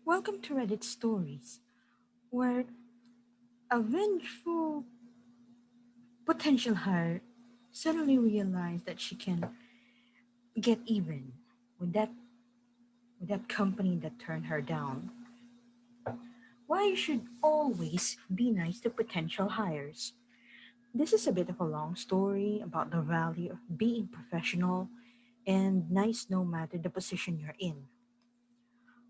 Welcome to Reddit Stories, where a vengeful potential hire suddenly realized that she can get even with that company that turned her down. Why you should always be nice to potential hires. This is a bit of a long story about the value of being professional and nice no matter the position you're in.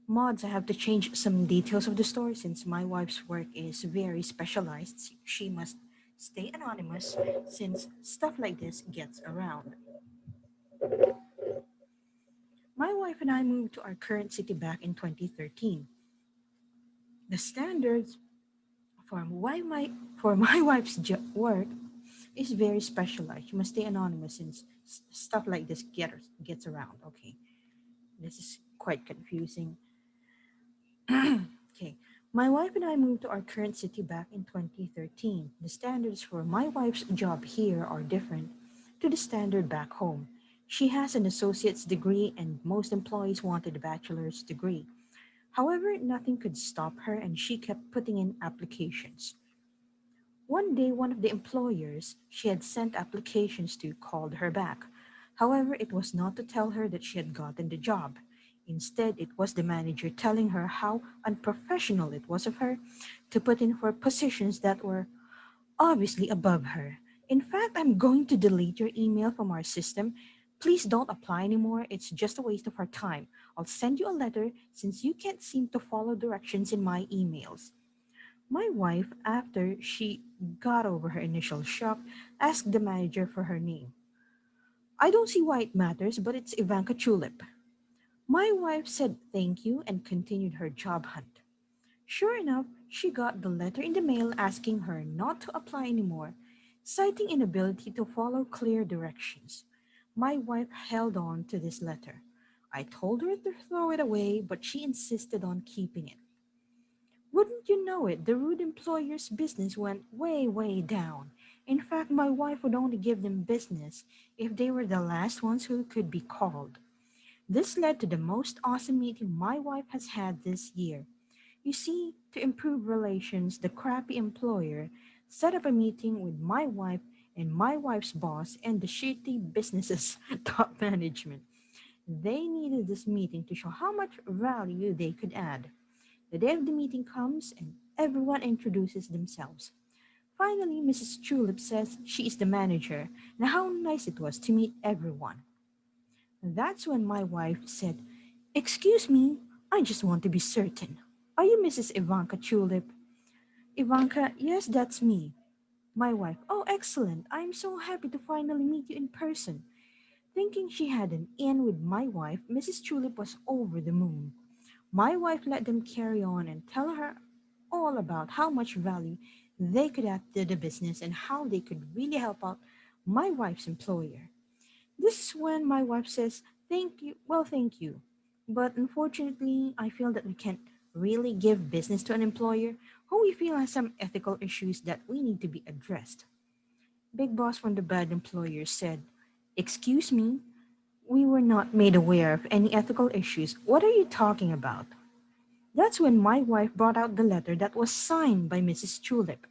Mods, I have to change some details of the story since my wife's work is very specialized. She must stay anonymous since stuff like this gets around. My wife and I moved to our current city back in 2013. The standards for my wife's work is very specialized. She must stay anonymous since stuff like this gets around. Okay, this is quite confusing. Okay. My wife and I moved to our current city back in 2013. The standards for my wife's job here are different to the standard back home. She has an associate's degree and most employees wanted a bachelor's degree. However, nothing could stop her and she kept putting in applications. One day, one of the employers she had sent applications to called her back. However, it was not to tell her that she had gotten the job. Instead, it was the manager telling her how unprofessional it was of her to put in for positions that were obviously above her. In fact, I'm going to delete your email from our system. Please don't apply anymore. It's just a waste of our time. I'll send you a letter since you can't seem to follow directions in my emails. My wife, after she got over her initial shock, asked the manager for her name. I don't see why it matters, but it's Ivanka Tulip. My wife said thank you and continued her job hunt. Sure enough, she got the letter in the mail asking her not to apply anymore, citing inability to follow clear directions. My wife held on to this letter. I told her to throw it away, but she insisted on keeping it. Wouldn't you know it, the rude employer's business went way, way down. In fact, my wife would only give them business if they were the last ones who could be called. This led to the most awesome meeting my wife has had this year. You see, to improve relations, the crappy employer set up a meeting with my wife and my wife's boss and the shitty business's top management. They needed this meeting to show how much value they could add. The day of the meeting comes and everyone introduces themselves. Finally, Mrs. Tulip says she is the manager and how nice it was to meet everyone. That's when my wife said, Excuse me, I just want to be certain. Are you Mrs. Ivanka Tulip? Ivanka, yes, that's me. My wife, oh, excellent. I'm so happy to finally meet you in person. Thinking she had an in with my wife, Mrs. Tulip was over the moon. My wife let them carry on and tell her all about how much value they could add to the business and how they could really help out my wife's employer. This is when my wife says, Thank you, well, thank you. But unfortunately, I feel that we can't really give business to an employer who we feel has some ethical issues that we need to be addressed. Big boss from the bad employer said, Excuse me, we were not made aware of any ethical issues. What are you talking about? That's when my wife brought out the letter that was signed by Mrs. Tulip.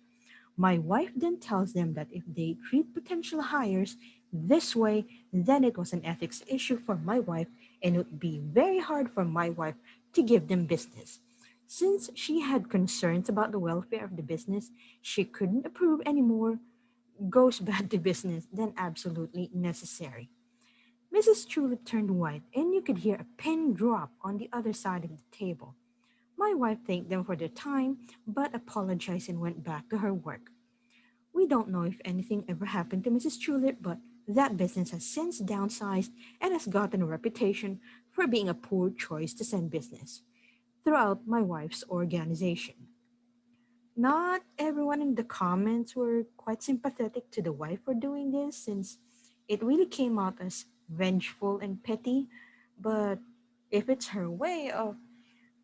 My wife then tells them that if they treat potential hires this way, then it was an ethics issue for my wife and it would be very hard for my wife to give them business. Since she had concerns about the welfare of the business, she couldn't approve any more goes bad to business than absolutely necessary. Mrs. Tulip turned white and you could hear a pin drop on the other side of the table. My wife thanked them for their time, but apologized and went back to her work. We don't know if anything ever happened to Mrs. Tulip, but that business has since downsized and has gotten a reputation for being a poor choice to send business throughout my wife's organization. Not everyone in the comments were quite sympathetic to the wife for doing this since it really came out as vengeful and petty, but if it's her way of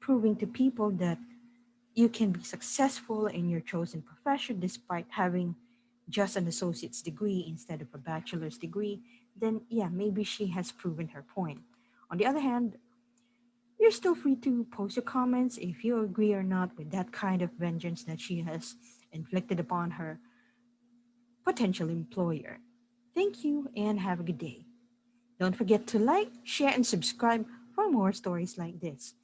proving to people that you can be successful in your chosen profession despite having just an associate's degree instead of a bachelor's degree, then yeah, maybe she has proven her point. On the other hand, You're still free to post your comments if you agree or not with that kind of vengeance that she has inflicted upon her potential employer. Thank you and have a good day. Don't forget to like, share, and subscribe for more stories like this.